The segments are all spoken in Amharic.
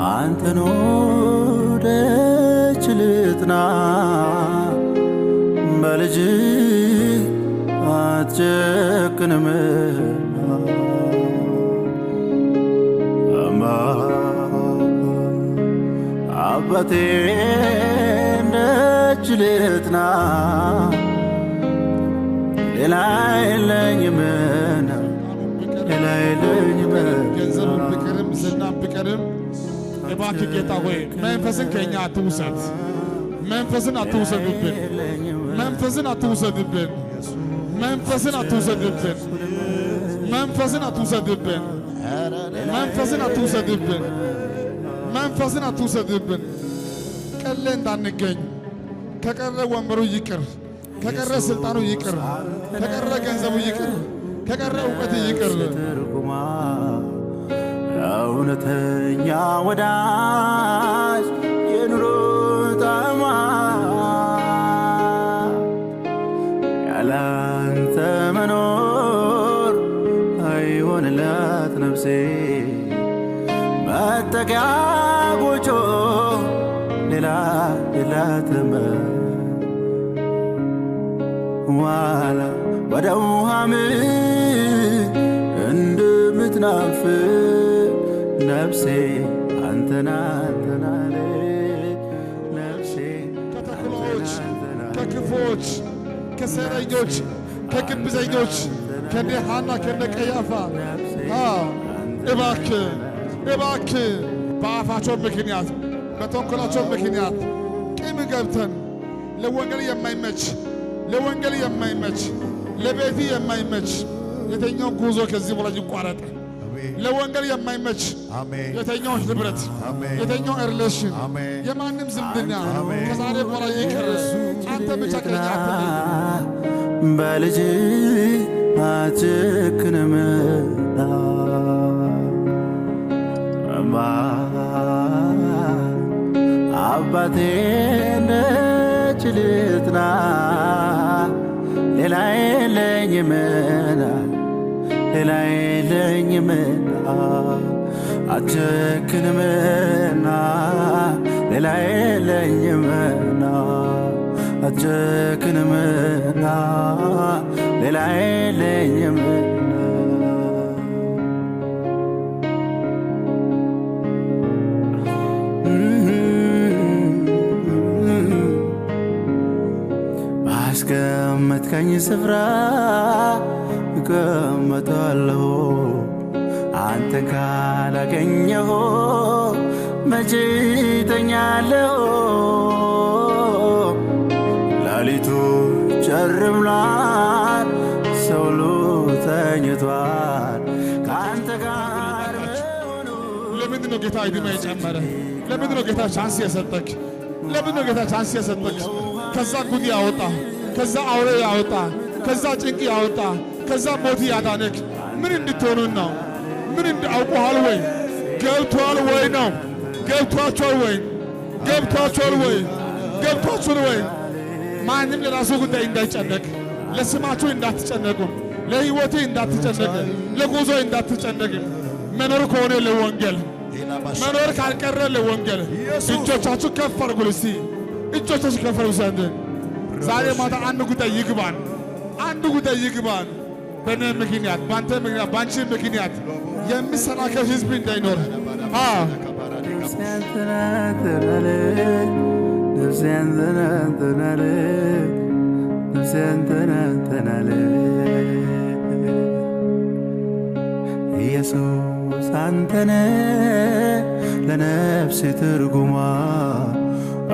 አንተን ወደች ልጥና በልጅ አትጨክንምና አባቴ ደጅ ልጥና ሌላ የለኝምና ሌላ የለኝምና ገንዘብም ቢቀርም ዝናም ቢቀርም እባክህ ጌታ ሆይ መንፈስን ከእኛ አትውሰድ። መንፈስን አትውሰድብን። መንፈስን አትውሰድብን። መንፈስን አትውሰድብን። መንፈስን አትውሰድብን። መንፈስን አትውሰድብን። መንፈስን አትውሰድብን። ቀለ እንዳንገኝ ከቀረ ወንበሩ ይቅር፣ ከቀረ ስልጣኑ ይቅር፣ ከቀረ ገንዘቡ ይቅር፣ ከቀረ እውቀት ይቅር። እውነተኛ ወዳጅ የኑሮ ጣዕማ ያላንተ መኖር አይሆንላት ነፍሴ መጠጊያ ጎጆ ሌላ የላትም ዋላ ወደ ውሃ ምንጭ እንደምትናፍቅ ነፍሴ አንተን አለች ነፍሴ ከተኩላዎች፣ ከክፎች፣ ከሴረኞች፣ ከግብዘኞች ከነ ሐና ከነ ቀያፋ እባክህ በአፋቸው ምክንያት በተንኮላቸው ምክንያት ቂም ገብተን ለወንጌል የማይመች ለቤት የማይመች የተኛው ጉዞ ከዚህ በኋላ ይቋረጥ። ለወንጌል የማይመች የተኛው ህብረት የተኛው ሪሌሽን የማንም ዝምድና ከዛሬ በኋላ ይቅር። አንተ ብቻ ከኛ አትለይ። በልጅ አትጨክንምና አባቴ ደጅ ልጥና ሌላ የለኝምና ሌላ የለኝምና አትጨክንምና ሌላ የለኝምና አትጨክንምና ሌላ የለኝምና ባስቀመጥከኝ ስፍራ እቀመጣለሁ አንተን ካላገኘሁ መቼ እተኛለሁ? ሌሊቱ ጨልሟል ሰው ሁሉ ተኝቷል ከአንተ ጋር መሆኑ። ለምንድን ነው ጌታ ዕድሜ የጨመረ? ለምንድን ነው ጌታ ቻንስ የሰጠክ? ለምንድን ነው ጌታ ቻንስ የሰጠክ? ከዛ ጉድ ያወጣ፣ ከዛ አውሬ ያወጣ፣ ከዛ ጭንቅ ያወጣ፣ ከዛ ሞት ያዳነክ ምን እንድትሆኑ ነው? ምን አውቀሃል ወይ? ገብቶሃል ወይ ነው? ገብቷቸዋል ወይ? ገብቷቸዋል ወይ? ገብቷቸዋል ወይ? ማንም ለራሱ ጉዳይ እንዳይጨነቅ፣ ለስማችሁ እንዳትጨነቁ፣ ለሕይወቴ እንዳትጨነቅ፣ ለጉዞ እንዳትጨነቅ። መኖር ከሆነ ለወንጌል፣ መኖር ካልቀረ ለወንጌል። እጆቻችሁ ከፍ አድርጉ እስቲ፣ እጆቻችሁ ከፍ አድርጉ። ዛሬ ማታ አንድ ጉዳይ ይግባን፣ አንድ ጉዳይ ይግባን። በእኔ ምክንያት፣ በአንተ ምክንያት፣ በአንቺ ምክንያት የሚሰናከል ሕዝብ እንዳይኖር ኢየሱስ አንተነ ለነፍሴ ትርጉሟ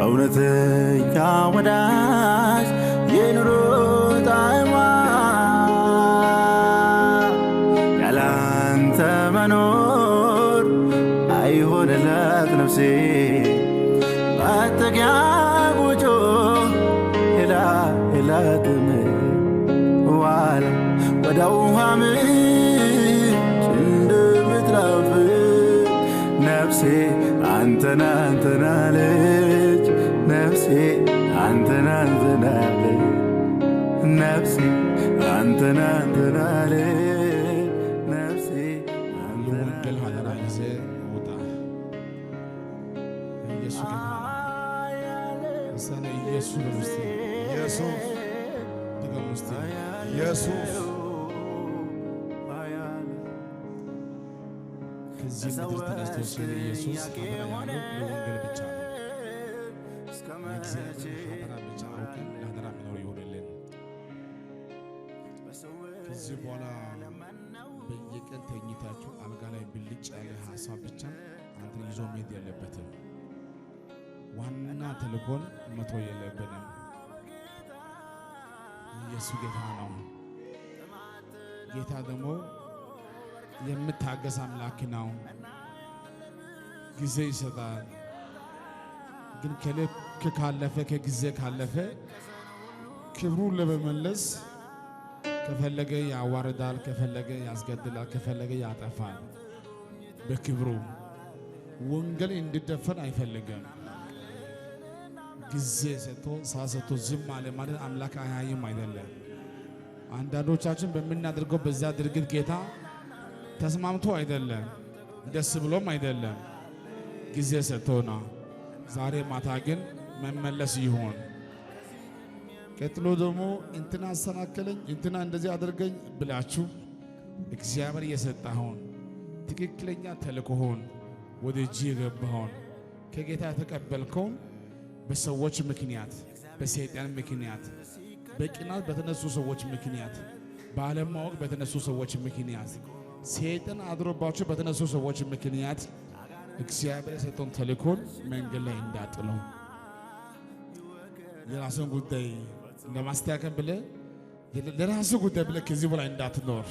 እውነተኛ ወዳጅ የኑሮ ጣዕሟ ያላንተ መኖር አይሆንላት ነፍሴ መጠጊያ ጎጆ ሌላ የላትም ዋላ ወደ ውሃ ምንጭ እንደምትናፍቅ ነፍሴ አንተን አለች ነፍሴ አንተን አለች ነፍሴ አንተን አለች ነፍሴ አንተን አለች። ኢየሱስ ከዚህ ምድር ተነስቶ ሲል ኢየሱስ አደራ ያለው ለወንጌል ብቻ ነው። የእግዚአብሔር አደራ ብቻ አውቀን ለአደራ መኖር ይሆንልን። ከዚህ በኋላ በየቀን ተኝታችሁ አልጋ ላይ ብልጭ ያለ ሀሳብ ብቻ አንተን ይዞ መሄድ የለበትም። ዋና ተልእኮን መተው የለብንም። ኢየሱስ ጌታ ነው። ጌታ ደግሞ የምታገስ አምላክ ነው። ጊዜ ይሰጣል። ግን ከልክ ካለፈ ከጊዜ ካለፈ ክብሩን ለመመለስ ከፈለገ ያዋርዳል፣ ከፈለገ ያስገድላል፣ ከፈለገ ያጠፋል። በክብሩ ወንጌል እንዲደፈን አይፈልግም። ጊዜ ሰጥቶ ሳሰጥቶ ዝም አለ ማለት አምላክ አያይም አይደለም። አንዳንዶቻችን በምናደርገው በዛ ድርጊት ጌታ ተስማምቶ አይደለም፣ ደስ ብሎም አይደለም፣ ጊዜ ሰጥቶና ዛሬ ማታ ግን መመለስ ይሆን። ቀጥሎ ደግሞ እንትና አሰናከለኝ እንትና እንደዚህ አድርገኝ ብላችሁ እግዚአብሔር የሰጠኸውን ትክክለኛ ተልእኮውን ወደ እጅ የገባኸውን ከጌታ የተቀበልከውን በሰዎች ምክንያት፣ በሰይጣን ምክንያት፣ በቅናት በተነሱ ሰዎች ምክንያት፣ ባለማወቅ በተነሱ ሰዎች ምክንያት፣ ሰይጣን አድሮባቸው በተነሱ ሰዎች ምክንያት እግዚአብሔር የሰጠውን ተልእኮን መንገድ ላይ እንዳጥሉ የራስን ጉዳይ ለማስተካከል ብለህ ለራስህ ጉዳይ ብለህ ከዚህ በላይ እንዳትኖር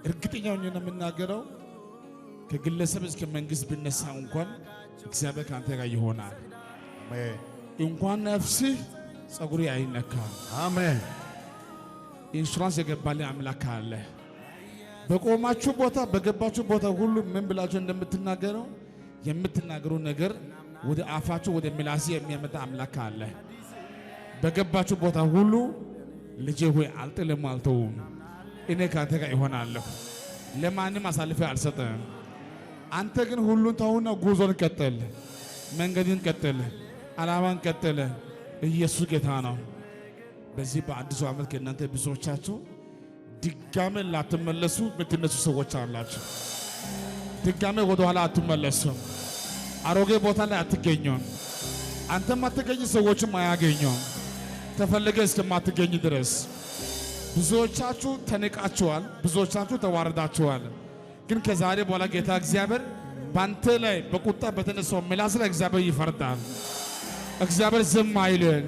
እርግጠኛ ሆኜ ነው የምናገረው። ከግለሰብ እስከ መንግስት ቢነሳ እንኳን እግዚአብሔር ካንተ ጋር ይሆናል። እንኳን ነፍስህ ጸጉሪ አይነካም። አሜን። ኢንሹራንስ የገባልህ አምላክ አለ። በቆማችሁ ቦታ በገባችሁ ቦታ ሁሉ ምን ብላችሁ እንደምትናገረው የምትናገሩ ነገር ወደ አፋችሁ ወደ ምላስ የሚያመጣ አምላክ አለ። በገባችሁ ቦታ ሁሉ ልጄ ሆይ አልጥልም አልተውም፣ እኔ ካንተ ጋር ይሆናለሁ፣ ለማንም አሳልፌ አልሰጥም። አንተ ግን ሁሉን ተውና ጉዞን ቀጥል፣ መንገድን ቀጥል፣ ዓላማን ቀጥል። ኢየሱስ ጌታ ነው። በዚህ በአዲሱ ዓመት ከእናንተ ብዙዎቻችሁ ድጋሜ ላትመለሱ የምትነሱ ሰዎች አላችሁ። ድጋሜ ወደ ኋላ አትመለሱም። አሮጌ ቦታ ላይ አትገኙም። አንተም አትገኝ፣ ሰዎችም አያገኙም። ተፈልገ እስከማትገኝ ድረስ ብዙዎቻችሁ ተንቃችኋል፣ ብዙዎቻችሁ ተዋርዳችኋል። ግን ከዛሬ በኋላ ጌታ እግዚአብሔር ባንተ ላይ በቁጣ በተነሳው ምላስ ላይ እግዚአብሔር ይፈርዳል። እግዚአብሔር ዝም አይልን።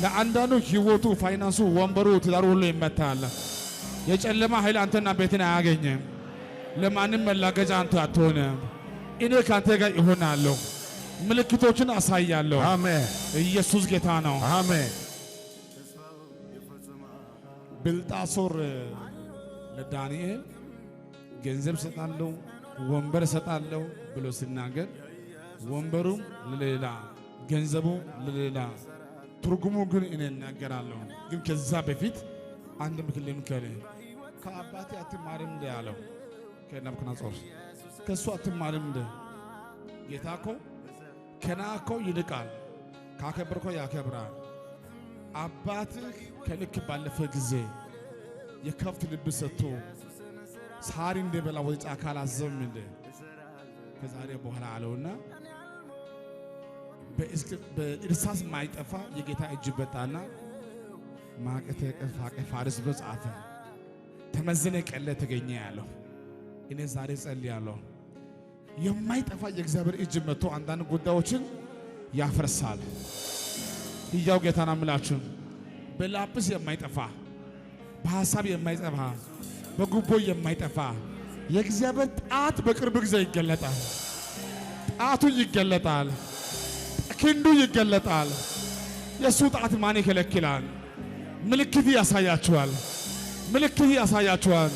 ለአንዳንዱ ህይወቱ፣ ፋይናንሱ፣ ወንበሩ፣ ትዳሩ ሁሉ ይመታል። የጨለማ ኃይል አንተና ቤትን አያገኝም። ለማንም መላገጫ አንተ አትሆንም። እኔ ካንተ ጋር ይሆናለሁ፣ ምልክቶችን አሳያለሁ። አሜን። ኢየሱስ ጌታ ነው። አሜን። ብልጣሶር ለዳንኤል ገንዘብ ሰጣለሁ፣ ወንበር ሰጣለሁ ብሎ ሲናገር ወንበሩም ለሌላ ገንዘቡ ለሌላ ትርጉሙ ግን እኔ እናገራለሁ። ግን ከዛ በፊት አንድ ምክር ከአባቴ አትማርም እንደ ያለው ከናቡከደነፆር ከሱ አትማርም እንደ ጌታ እኮ ከናከው ይልቃል፣ ካከበርከው ያከብራል። አባትህ ከልክ ባለፈ ጊዜ የከብት ልብ ሰጥቶ ሳሪ እንደበላ ወደ ጫካ አላዘም እንደ ከዛሬ በኋላ አለውና በእርሳስ ማይጠፋ የጌታ እጅ በጣና ማቀተ ቀፋቀ ፋርስ ብሎ ጻፈ። ተመዘነ ቀለ ተገኘ ያለው እኔ ዛሬ ጸልያለሁ። የማይጠፋ የእግዚአብሔር እጅ መጥቶ አንዳንድ ጉዳዮችን ያፈርሳል። ሕያው ጌታን አምላችሁ በላጲስ የማይጠፋ በሐሳብ የማይጠፋ በጉቦ የማይጠፋ የእግዚአብሔር ጣት በቅርብ ጊዜ ይገለጣል። ጣቱ ይገለጣል፣ ክንዱ ይገለጣል። የሱ ጣት ማን ይከለክላል? ምልክት ያሳያችኋል፣ ምልክት ያሳያችኋል።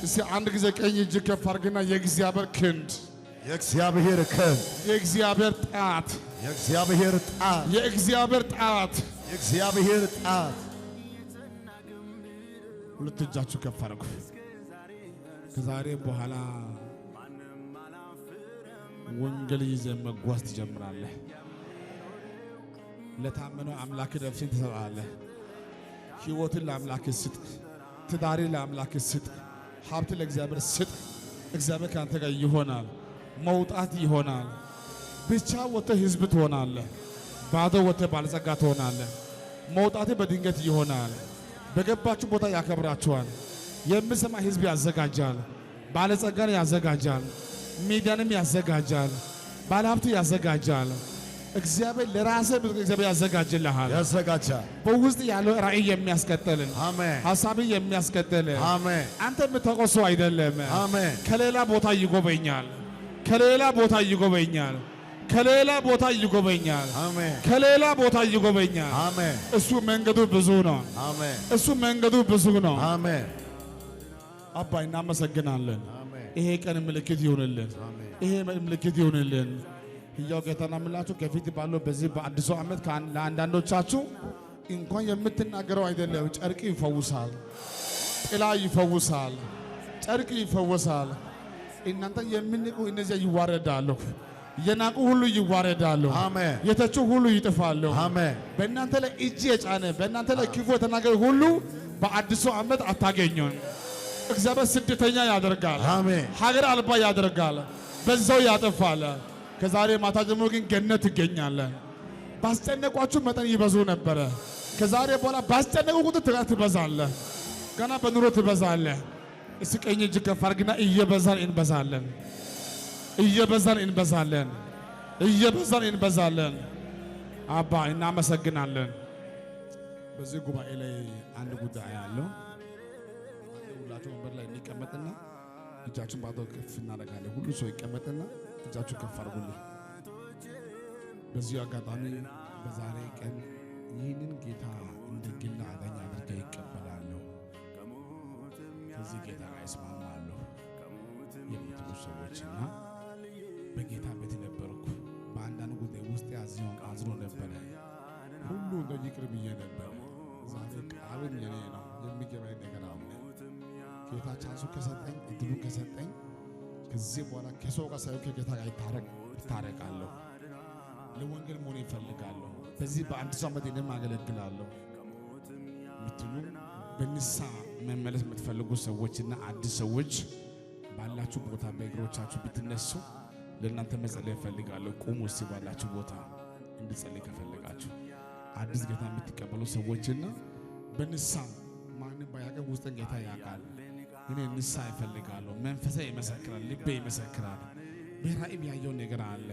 እስቲ አንድ ጊዜ ቀኝ እጅ ከፍ አድርግና የእግዚአብሔር ክንድ፣ የእግዚአብሔር ክንድ፣ የእግዚአብሔር ጣት፣ የእግዚአብሔር ጣት፣ የእግዚአብሔር ጣት፣ የእግዚአብሔር ጣት። ሁለት እጃችሁ ከፍ አድርጉ። ከዛሬ በኋላ ወንጌል ይዘህ መጓዝ ትጀምራለህ። ለታመነው አምላክ ነፍስን ትሰጣለህ። ሕይወትን ለአምላክ ስጥ። ትዳሪ ለአምላክ ስጥ፣ ሀብት ለእግዚአብሔር ስጥ። እግዚአብሔር ካንተ ጋር ይሆናል። መውጣት ይሆናል። ብቻ ወጥተህ ህዝብ ትሆናለህ። ባዶ ወጥተህ ባለጸጋ ትሆናለህ። መውጣት በድንገት ይሆናል። በገባችሁ ቦታ ያከብራችኋል። የሚሰማ ህዝብ ያዘጋጃል። ባለጸጋን ያዘጋጃል። ሚዲያንም ያዘጋጃል። ባለሀብት ያዘጋጃል። እግዚአብሔር ለራስህ እግዚአብሔር ያዘጋጅልሃል። ያዘጋጃል። በውስጥ ያለው ራእይ የሚያስቀጥልን አሜን። ሐሳብን የሚያስቀጥልን አሜን። አንተ የምታውቀው ሰው አይደለም። አሜን። ከሌላ ቦታ ይጎበኛል። ከሌላ ቦታ ይጎበኛል። ከሌላ ቦታ ይጎበኛል። አሜን። ከሌላ ቦታ ይጎበኛል። አሜን። እሱ መንገዱ ብዙ ነው። አሜን። እሱ መንገዱ ብዙ ነው። አሜን። አባ እናመሰግናለን። አሜን። ይሄ ቀን ምልክት ይሁንልን። አሜን። ይሄ ምልክት ይሁንልን። ሕያው ጌታን አምላካችሁ ከፊት ባለው በዚህ በአዲሱ ዓመት ለአንዳንዶቻችሁ እንኳን የምትናገረው አይደለም፣ ጨርቅ ይፈውሳል፣ ጥላ ይፈውሳል፣ ጨርቅ ይፈውሳል። እናንተ የምንቁ እነዚያ ይዋረዳሉ፣ የናቁ ሁሉ ይዋረዳሉ፣ አሜን። የተቹ ሁሉ ይጥፋሉ። አሜን። በእናንተ ላይ እጅ የጫነ በእናንተ ላይ ክፉ የተናገረ ሁሉ በአዲሱ ዓመት አታገኙን። እግዚአብሔር ስደተኛ ያደርጋል፣ አሜን። ሀገር አልባ ያደርጋል፣ በዛው ያጠፋል። ከዛሬ ማታ ጀምሮ ግን ገነት ትገኛለህ። ባስጨነቋችሁ መጠን ይበዙ ነበረ። ከዛሬ በኋላ ባስጨነቁ ቁጥር ትበዛለህ። ገና በኑሮ ትበዛለህ። እስኪ ቀኝ እጅ ከፍ አድርግና እየበዛን እንበዛለን፣ እየበዛን እንበዛለን፣ እየበዛን እንበዛለን። አባ እናመሰግናለን። በዚህ ጉባኤ ላይ አንድ ጉዳይ አለው። ሁላችሁ ወንበር ላይ እንቀመጥና እጃችሁን ባዶ ከፍ እናደርጋለን። ሁሉ ሰው ይቀመጥና እጃችሁን ከፍ አድርጉልኝ። በዚህ አጋጣሚ በዛሬ ቀን ይህንን ጌታ እንደ ግል አዳኝ አድርገህ ይቀበላለሁ፣ ከዚህ ጌታ ጋር እስማማለሁ የምትሉ ሰዎችና በጌታ ቤት ነበርኩ፣ በአንዳንድ ጉዳይ ውስጥ አዝኖ ነበረ፣ ሁሉ እንደ ይቅር ብዬ ነበረ። ዛሬ ቃሉን የኔ ነው የሚገባኝ ነገር አለ። ጌታ ቻንሱ ከሰጠኝ እድሉ ከሰጠኝ ከዚህ በኋላ ከሰው ጋር ሳይሆን ከጌታ ጋር ይታረቃለሁ። ለወንጌል መሆን ይፈልጋለሁ። በዚህ በአዲሱ ዓመት እኔም አገለግላለሁ ምትሉ በንስሐ መመለስ የምትፈልጉ ሰዎችና አዲስ ሰዎች ባላችሁ ቦታ በእግሮቻችሁ ብትነሱ ለእናንተ መጸለይ እፈልጋለሁ። ቁሙ እስቲ ባላችሁ ቦታ እንድጸልይ ከፈለጋችሁ አዲስ ጌታ የምትቀበሉ ሰዎችና በንስሐ ማንም ባያቀም ውስጥን ጌታ ያውቃል። እኔ ንስሐ እፈልጋለሁ። መንፈሴ ይመሰክራል፣ ልቤ ይመሰክራል። በራእይ ያየው ነገር አለ።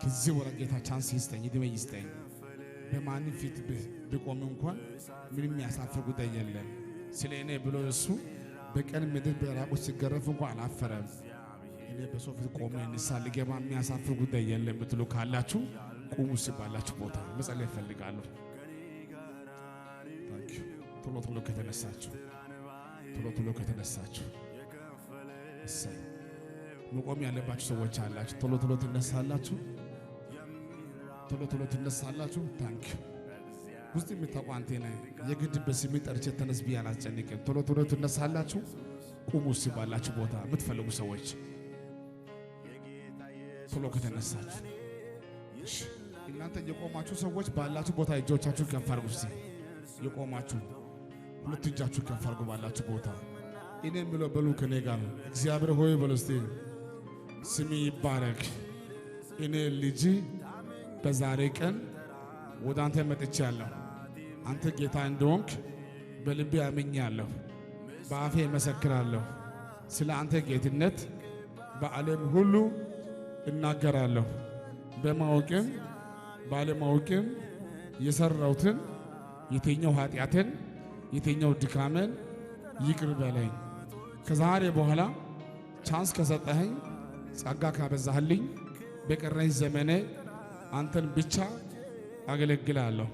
ከዚህ ወራ ጌታ ቻንስ ይስጠኝ፣ እድሜ ይስጠኝ። በማንም ፊት ብቆም እንኳን ምንም ያሳፍር ጉዳይ የለም። ስለ እኔ ብሎ እሱ በቀን ምድር በራቁት ሲገረፍ እንኳን አላፈረም። እኔ በሰው ፊት ቆሜ ንስሐ ልገባ የሚያሳፍር ጉዳይ የለም ብትሉ ካላችሁ ቁሙ ሲባላችሁ ቦታ መጸለይ እፈልጋለሁ። ቶሎ ቶሎ ከተነሳችሁ እሰይ። መቆም ያለባችሁ ሰዎች አላችሁ። ቶሎ ቶሎ ትነሳላችሁ። ታንክ ውስጥ የምታውቁ አንተ ነህ። የግድ በስሜ ጠርቼ ተነስ ብዬ አላስጨንቅም። ቶሎ ቶሎ ትነሳላችሁ። ቁሙ ሲባላችሁ ቦታ የምትፈልጉ ሰዎች ቶሎ ከተነሳችሁ እናንተ የቆማችሁ ሰዎች ባላችሁ ቦታ እጆቻችሁ ከፍ አድርጉ። እስቲ የቆማችሁ ሁለት እጃችሁ ከፍ አድርጉ ባላችሁ ቦታ። እኔ የምለው በሉ ከኔ ጋር እግዚአብሔር ሆይ በሉ እስቲ ስሚ ይባረክ። እኔ ልጅ በዛሬ ቀን ወደ አንተ መጥቻለሁ። አንተ ጌታ እንደሆንክ በልቤ አምኛለሁ፣ በአፌ መሰክራለሁ። ስለ አንተ ጌትነት በዓለም ሁሉ እናገራለሁ። በማወቅም ባለማወቅም የሰራሁትን የትኛው ኃጢአትን የትኛው ድካምን ይቅር በለኝ። ከዛሬ በኋላ ቻንስ ከሰጠኸኝ ጸጋ ካበዛህልኝ በቀረኝ ዘመኔ አንተን ብቻ አገለግላለሁ።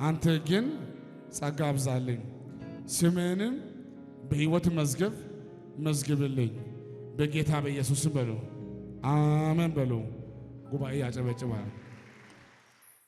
አንተ ግን ጸጋ አብዛልኝ፣ ስምህንም በሕይወት መዝገብ መዝግብልኝ። በጌታ በኢየሱስ በሉ አሜን በሉ። ጉባኤ ያጨበጭባል።